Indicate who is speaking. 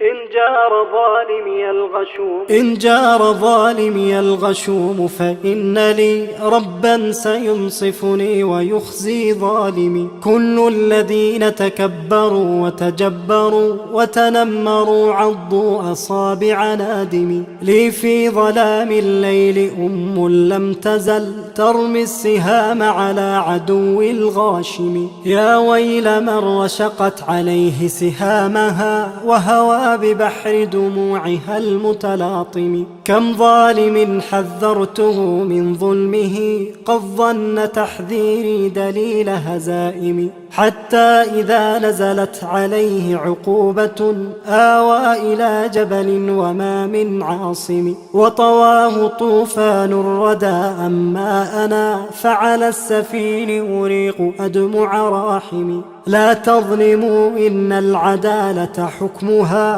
Speaker 1: إن جار ظالمي الغشوم فإن لي ربا سينصفني ويخزي ظالمي. كل الذين تكبروا وتجبروا وتنمروا عضوا أصابع نادمي. لي في ظلام الليل لم تزل ترمي السهام على عدو الغاشم. يا ويل من رشقت عليه سهامها وهوى ببحر دموعها المتلاطم. كم ظالم حذرته من ظلمه قد ظن تحذيري دليل هزائم. حتى إذا نزلت عليه عقوبة آوى إلى جبل وما من عاصم. وطواه طوفان الردى أما أنا فعلى السفين أريق أدمع راحم. لا تظلموا إن العدالة حكمها